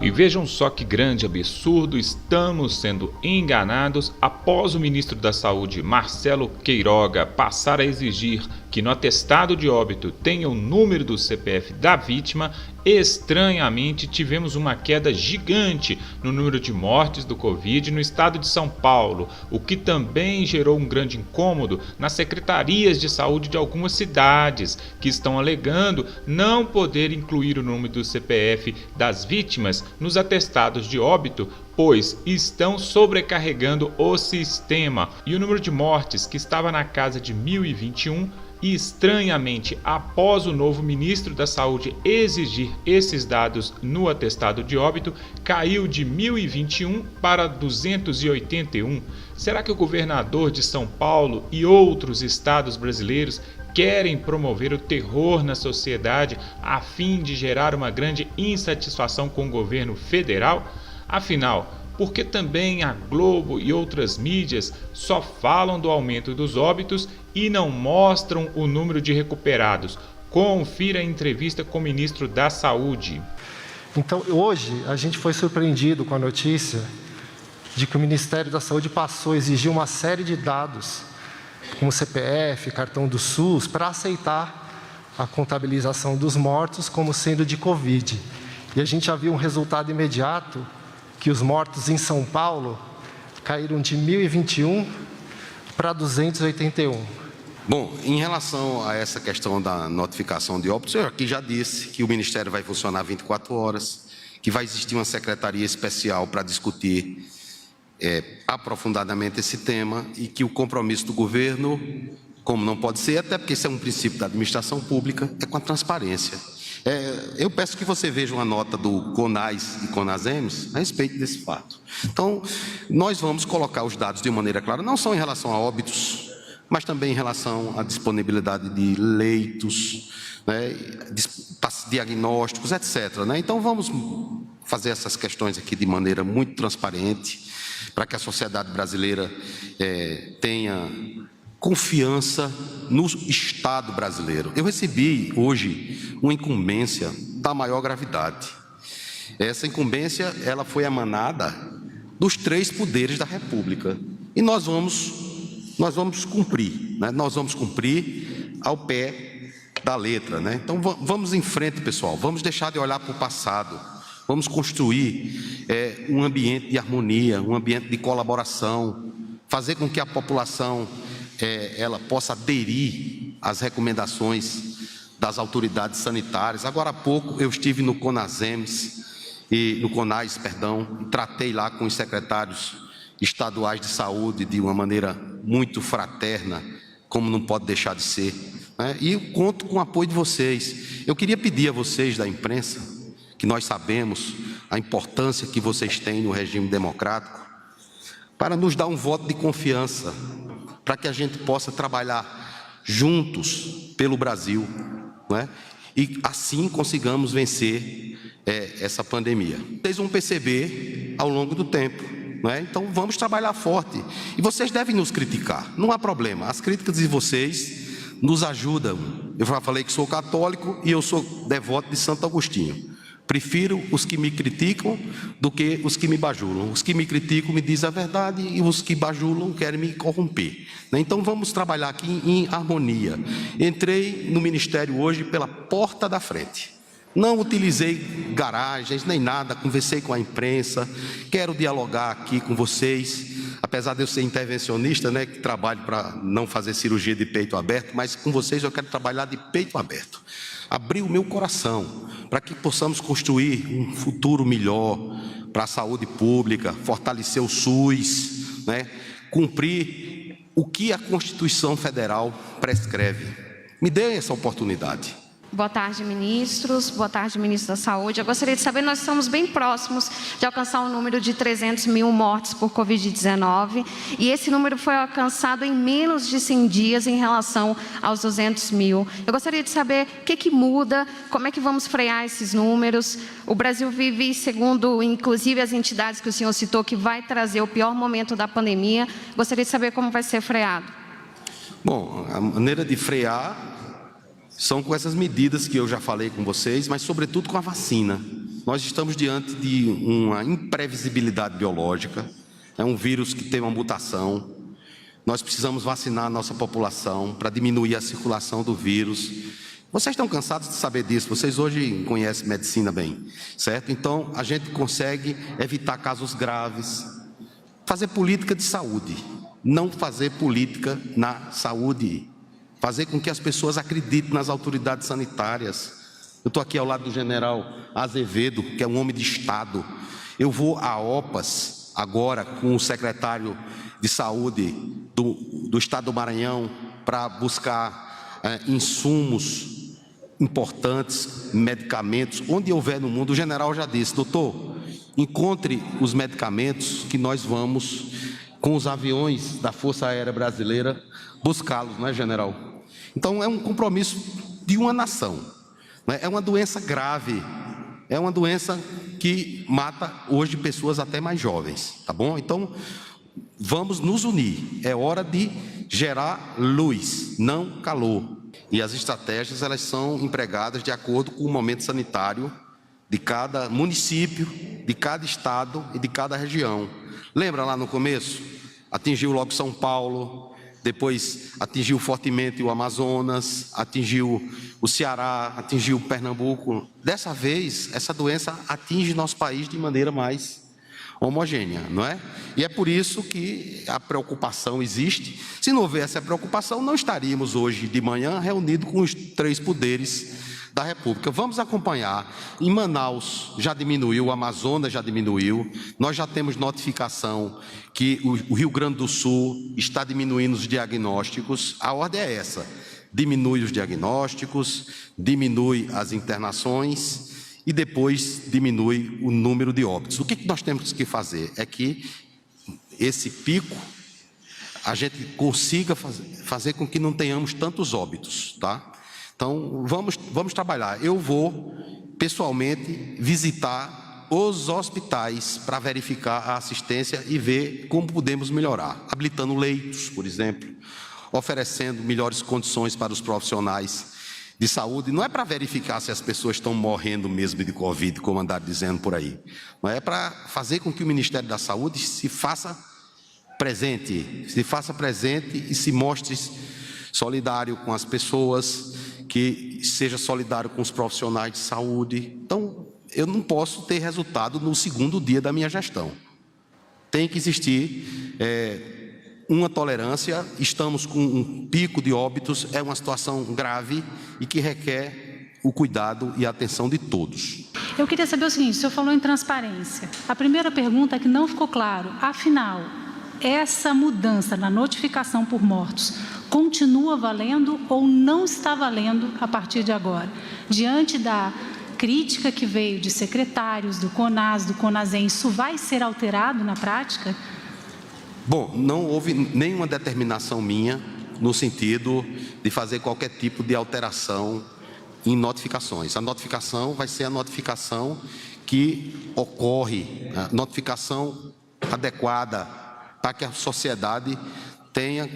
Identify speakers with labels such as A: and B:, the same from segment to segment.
A: E vejam só que grande absurdo, estamos sendo enganados após o ministro da Saúde, Marcelo Queiroga, passar a exigir que no atestado de óbito tenha o número do CPF da vítima. Estranhamente, tivemos uma queda gigante no número de mortes do Covid no estado de São Paulo, o que também gerou um grande incômodo nas secretarias de saúde de algumas cidades, que estão alegando não poder incluir o número do CPF das vítimas nos atestados de óbito, pois estão sobrecarregando o sistema. E o número de mortes, que estava na casa de 1.021, e estranhamente, após o novo ministro da Saúde exigir esses dados no atestado de óbito, caiu de 1.021 para 281. Será que o governador de São Paulo e outros estados brasileiros querem promover o terror na sociedade a fim de gerar uma grande insatisfação com o governo federal? Afinal, porque também a Globo e outras mídias só falam do aumento dos óbitos e não mostram o número de recuperados? Confira a entrevista com o ministro da Saúde.
B: Então, hoje, a gente foi surpreendido com a notícia de que o Ministério da Saúde passou a exigir uma série de dados, como CPF, cartão do SUS, para aceitar a contabilização dos mortos como sendo de Covid. E a gente já viu um resultado imediato, que os mortos em São Paulo caíram de 1.021 para 281.
C: Bom, em relação a essa questão da notificação de óbitos, eu aqui já disse que o Ministério vai funcionar 24 horas, que vai existir uma secretaria especial para discutir aprofundadamente esse tema e que o compromisso do governo, como não pode ser, até porque isso é um princípio da administração pública, é com a transparência. Eu peço que você veja uma nota do CONAS e CONASEMS a respeito desse fato. Então, nós vamos colocar os dados de maneira clara, não só em relação a óbitos, mas também em relação à disponibilidade de leitos, né, diagnósticos, etc. Né? Então, vamos fazer essas questões aqui de maneira muito transparente, para que a sociedade brasileira tenha confiança no Estado brasileiro. Eu recebi hoje uma incumbência da maior gravidade. Essa incumbência, ela foi emanada dos 3 poderes da República. E nós vamos cumprir, né? Nós vamos cumprir ao pé da letra, né? Então vamos em frente, pessoal. Vamos deixar de olhar para o passado. Vamos construir um ambiente de harmonia, um ambiente de colaboração, fazer com que a população ela possa aderir às recomendações das autoridades sanitárias. Agora há pouco eu estive no CONASEMS e no CONAS, e tratei lá com os secretários estaduais de saúde de uma maneira muito fraterna, como não pode deixar de ser, né? E eu conto com o apoio de vocês. Eu queria pedir a vocês da imprensa, que nós sabemos a importância que vocês têm no regime democrático, para nos dar um voto de confiança, para que a gente possa trabalhar juntos pelo Brasil, né? E assim consigamos vencer essa pandemia. Vocês vão perceber ao longo do tempo, né? Então vamos trabalhar forte. E vocês devem nos criticar, não há problema. As críticas de vocês nos ajudam. Eu já falei que sou católico e eu sou devoto de Santo Agostinho. Prefiro os que me criticam do que os que me bajulam. Os que me criticam me dizem a verdade e os que bajulam querem me corromper. Então vamos trabalhar aqui em harmonia. Entrei no ministério hoje pela porta da frente. Não utilizei garagens nem nada, conversei com a imprensa, quero dialogar aqui com vocês, apesar de eu ser intervencionista, né, que trabalho para não fazer cirurgia de peito aberto, mas com vocês eu quero trabalhar de peito aberto. Abrir o meu coração para que possamos construir um futuro melhor para a saúde pública, fortalecer o SUS, né, cumprir o que a Constituição Federal prescreve. Me dê essa oportunidade.
D: Boa tarde, ministros. Boa tarde, ministro da Saúde. Eu gostaria de saber, nós estamos bem próximos de alcançar o número de 300 mil mortes por Covid-19 e esse número foi alcançado em menos de 100 dias em relação aos 200 mil. Eu gostaria de saber o que muda, como é que vamos frear esses números. O Brasil vive, segundo inclusive as entidades que o senhor citou, que vai trazer o pior momento da pandemia. Gostaria de saber como vai ser freado.
C: Bom, a maneira de frear são com essas medidas que eu já falei com vocês, mas sobretudo com a vacina. nós estamos diante de uma imprevisibilidade biológica, é um vírus que tem uma mutação. Nós precisamos vacinar a nossa população para diminuir a circulação do vírus. Vocês estão cansados de saber disso, vocês hoje conhecem medicina bem, certo? Então, a gente consegue evitar casos graves, fazer política de saúde, não fazer política na saúde, fazer com que as pessoas acreditem nas autoridades sanitárias. Eu estou aqui ao lado do general Azevedo, que é um homem de Estado. Eu vou a OPAS agora com o secretário de Saúde do Estado do Maranhão para buscar insumos importantes, medicamentos, onde houver no mundo. O general já disse: doutor, encontre os medicamentos que nós vamos, com os aviões da Força Aérea Brasileira, buscá-los, não é, general? Então, é um compromisso de uma nação. É uma doença grave, é uma doença que mata hoje pessoas até mais jovens, tá bom? Então, vamos nos unir, é hora de gerar luz, não calor. E as estratégias, elas são empregadas de acordo com o momento sanitário de cada município, de cada estado e de cada região. Lembra lá no começo? Atingiu logo São Paulo, depois atingiu fortemente o Amazonas, atingiu o Ceará, atingiu Pernambuco. Dessa vez, essa doença atinge nosso país de maneira mais homogênea, não é? E é por isso que a preocupação existe. Se não houvesse a preocupação, não estaríamos hoje de manhã reunidos com os 3 poderes da República. Vamos acompanhar. Em Manaus já diminuiu, o Amazonas já diminuiu, nós já temos notificação que o Rio Grande do Sul está diminuindo os diagnósticos. A ordem é essa: diminui os diagnósticos, diminui as internações e depois diminui o número de óbitos. O que nós temos que fazer é que esse pico a gente consiga fazer com que não tenhamos tantos óbitos, tá? Então, vamos trabalhar. Eu vou, pessoalmente, visitar os hospitais para verificar a assistência e ver como podemos melhorar. Habilitando leitos, por exemplo, oferecendo melhores condições para os profissionais de saúde. Não é para verificar se as pessoas estão morrendo mesmo de Covid, como andaram dizendo por aí. Não é para fazer com que o Ministério da Saúde se faça presente e se mostre solidário com as pessoas, que seja solidário com os profissionais de saúde. Então, eu não posso ter resultado no segundo dia da minha gestão. Tem que existir uma tolerância. Estamos com um pico de óbitos, é uma situação grave e que requer o cuidado e a atenção de todos.
E: Eu queria saber o seguinte: o senhor falou em transparência. A primeira pergunta é que não ficou claro, afinal, essa mudança na notificação por mortos continua valendo ou não está valendo a partir de agora? Diante da crítica que veio de secretários do CONAS, do CONASEM, isso vai ser alterado na prática?
C: Bom, não houve nenhuma determinação minha no sentido de fazer qualquer tipo de alteração em notificações. A notificação vai ser a notificação que ocorre, a notificação adequada para que a sociedade tenha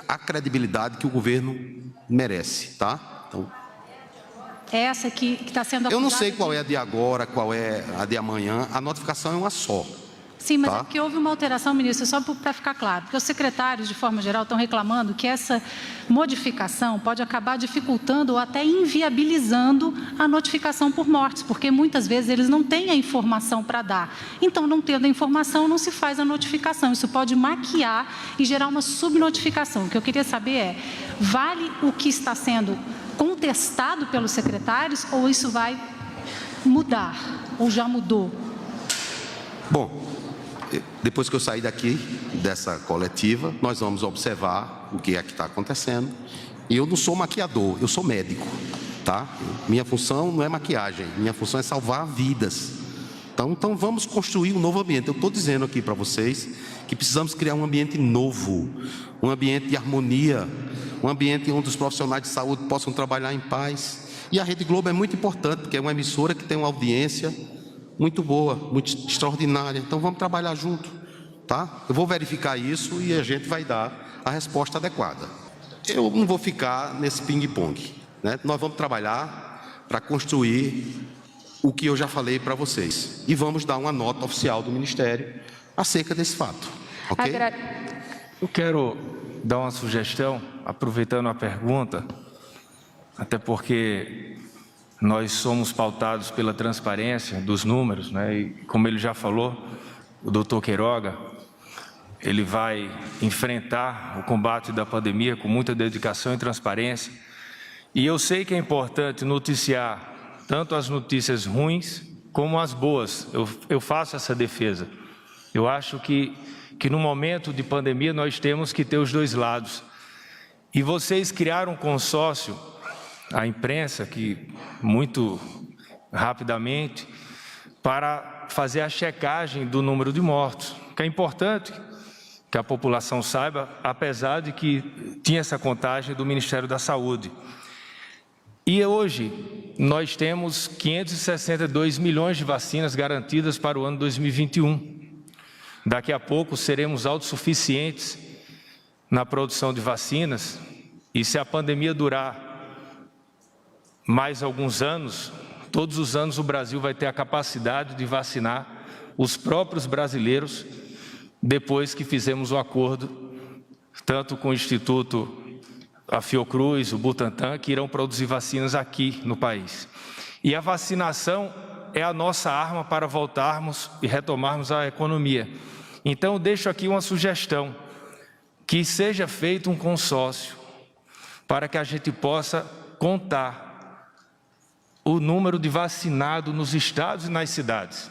C: a credibilidade que o governo merece, tá? Então,
E: essa que está sendo acusada.
C: Eu não sei qual é a de agora, qual é a de amanhã. A notificação é uma só.
E: Sim, mas
C: tá?
E: é porque houve uma alteração, ministro, só para ficar claro, porque os secretários, de forma geral, estão reclamando que essa modificação pode acabar dificultando ou até inviabilizando a notificação por mortes, porque muitas vezes eles não têm a informação para dar. Então, não tendo a informação, não se faz a notificação. Isso pode maquiar e gerar uma subnotificação. O que eu queria saber é, vale o que está sendo contestado pelos secretários ou isso vai mudar, ou já mudou?
C: Bom, depois que eu sair daqui, dessa coletiva, nós vamos observar o que é que está acontecendo. E eu não sou maquiador, eu sou médico, tá? Minha função não é maquiagem, minha função é salvar vidas. Então vamos construir um novo ambiente. Eu estou dizendo aqui para vocês que precisamos criar um ambiente novo, um ambiente de harmonia, um ambiente onde os profissionais de saúde possam trabalhar em paz. E a Rede Globo é muito importante, porque é uma emissora que tem uma audiência muito boa, muito extraordinária. Então vamos trabalhar junto, tá? Eu vou verificar isso e a gente vai dar a resposta adequada. Eu não vou ficar nesse ping-pong, né? Nós vamos trabalhar para construir o que eu já falei para vocês. E vamos dar uma nota oficial do Ministério acerca desse fato. Ok?
F: Eu quero dar uma sugestão, aproveitando a pergunta, até porque nós somos pautados pela transparência dos números, né? E como ele já falou, o doutor Queiroga, ele vai enfrentar o combate da pandemia com muita dedicação e transparência. E eu sei que é importante noticiar tanto as notícias ruins como as boas. Eu faço essa defesa. Eu acho que no momento de pandemia nós temos que ter os dois lados. E vocês criaram um consórcio, a imprensa, que muito rapidamente, para fazer a checagem do número de mortos, que é importante que a população saiba, apesar de que tinha essa contagem do Ministério da Saúde. E hoje nós temos 562 milhões de vacinas garantidas para o ano 2021. Daqui a pouco seremos autossuficientes na produção de vacinas, e se a pandemia durar mais alguns anos, todos os anos o Brasil vai ter a capacidade de vacinar os próprios brasileiros, depois que fizemos o acordo, tanto com o Instituto, a Fiocruz, o Butantan, que irão produzir vacinas aqui no país. E a vacinação é a nossa arma para voltarmos e retomarmos a economia. Então, deixo aqui uma sugestão, que seja feito um consórcio para que a gente possa contar o número de vacinados nos estados e nas cidades.